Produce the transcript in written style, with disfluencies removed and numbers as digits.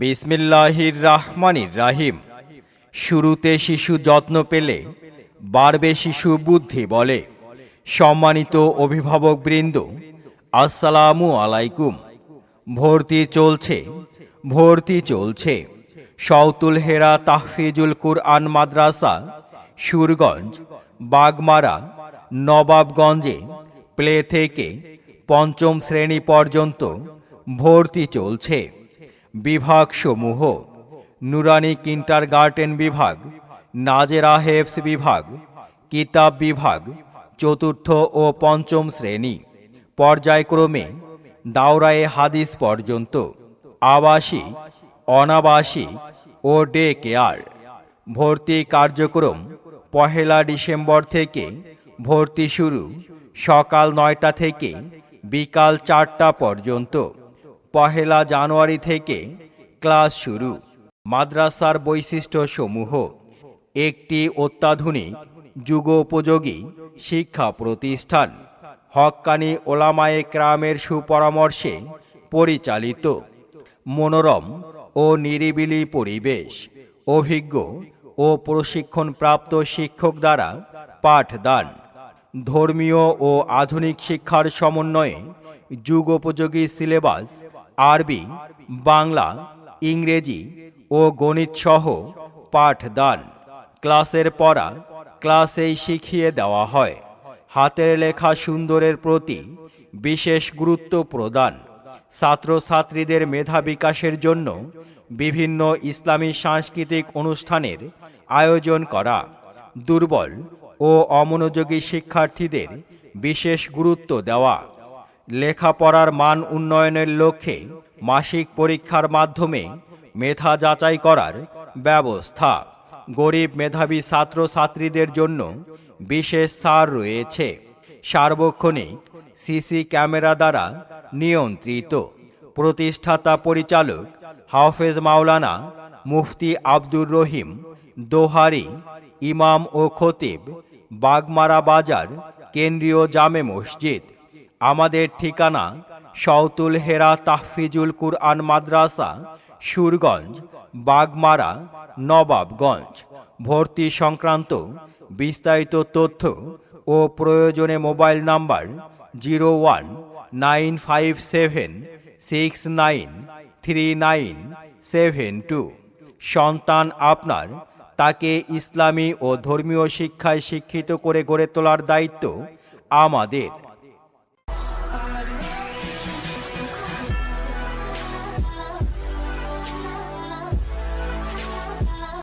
বিসমিল্লাহির রাহমানির রাহিম। শুরুতে শিশু যত্ন পেলে বাড়বে শিশু বুদ্ধি বলে। সম্মানিত অভিভাবকবৃন্দ, আসসালামু আলাইকুম। ভর্তি চলছে সৌতুল হেরা তাহফিজুল কুরআন মাদ্রাসা, সুরগঞ্জ, বাগমারা, নবাবগঞ্জে প্লে থেকে পঞ্চম শ্রেণী পর্যন্ত ভর্তি চলছে। বিভাগসমূহ: নুরানি কিন্ডারগার্টেন বিভাগ, নাজেরা হেফজ বিভাগ, কিতাব বিভাগ চতুর্থ ও পঞ্চম শ্রেণী, পর্যায়ক্রমে দাওরায়ে হাদিস পর্যন্ত, আবাসিক, অনাবাসিক ও ডে কেয়ার। ভর্তি কার্যক্রম 1 ডিসেম্বর থেকে ভর্তি শুরু সকাল 9টা থেকে বিকাল 4টা পর্যন্ত। 1 জানুয়ারি থেকে ক্লাস শুরু। মাদ্রাসার বৈশিষ্ট্যসমূহ: একটি অত্যাধুনিক যুগোপযোগী শিক্ষা প্রতিষ্ঠান, হক্কানি ওলামায়ে কেরামের সুপরামর্শে পরিচালিত, মনোরম ও নিরিবিলি পরিবেশ, অভিজ্ঞ ও প্রশিক্ষণপ্রাপ্ত শিক্ষক দ্বারা পাঠদান, ধর্মীয় ও আধুনিক শিক্ষার সমন্বয়ে যুগোপযোগী সিলেবাস, আরবি, বাংলা, ইংরেজি ও গণিতসহ পাঠদান। ক্লাসের পড়া ক্লাসেই শিখিয়ে দেওয়া হয়। হাতের লেখা সুন্দরের প্রতি বিশেষ গুরুত্ব প্রদান। ছাত্রছাত্রীদের মেধা বিকাশের জন্য বিভিন্ন ইসলামী সাংস্কৃতিক অনুষ্ঠানের আয়োজন করা। দুর্বল ও অমনোযোগী শিক্ষার্থীদের বিশেষ গুরুত্ব দেওয়া। লেখাপড়ার মান উন্নয়নের লক্ষ্যে মাসিক পরীক্ষার মাধ্যমে মেধা যাচাই করার ব্যবস্থা। গরিব মেধাবী ছাত্রছাত্রীদের জন্য বিশেষ ছাড় রয়েছে। সার্বক্ষণিক সিসি ক্যামেরা দ্বারা নিয়ন্ত্রিত। প্রতিষ্ঠাতা পরিচালক হাফেজ মাওলানা মুফতি আব্দুর রহিম দোহারি, ইমাম ও খতিব, বাগমারা বাজার, কেন্দ্রীয় জামে মসজিদ। আমাদের ঠিকানা সৌতুল হেরা তাহফিজুল কুরআন মাদ্রাসা, সুরগঞ্জ, বাগমারা, নবাবগঞ্জ। ভর্তি সংক্রান্ত বিস্তারিত তথ্য ও প্রয়োজনে মোবাইল নাম্বার 019576933972। সন্তান আপনার, তাকে ইসলামী ও ধর্মীয় শিক্ষায় শিক্ষিত করে গড়ে তোলার দায়িত্ব আমাদের।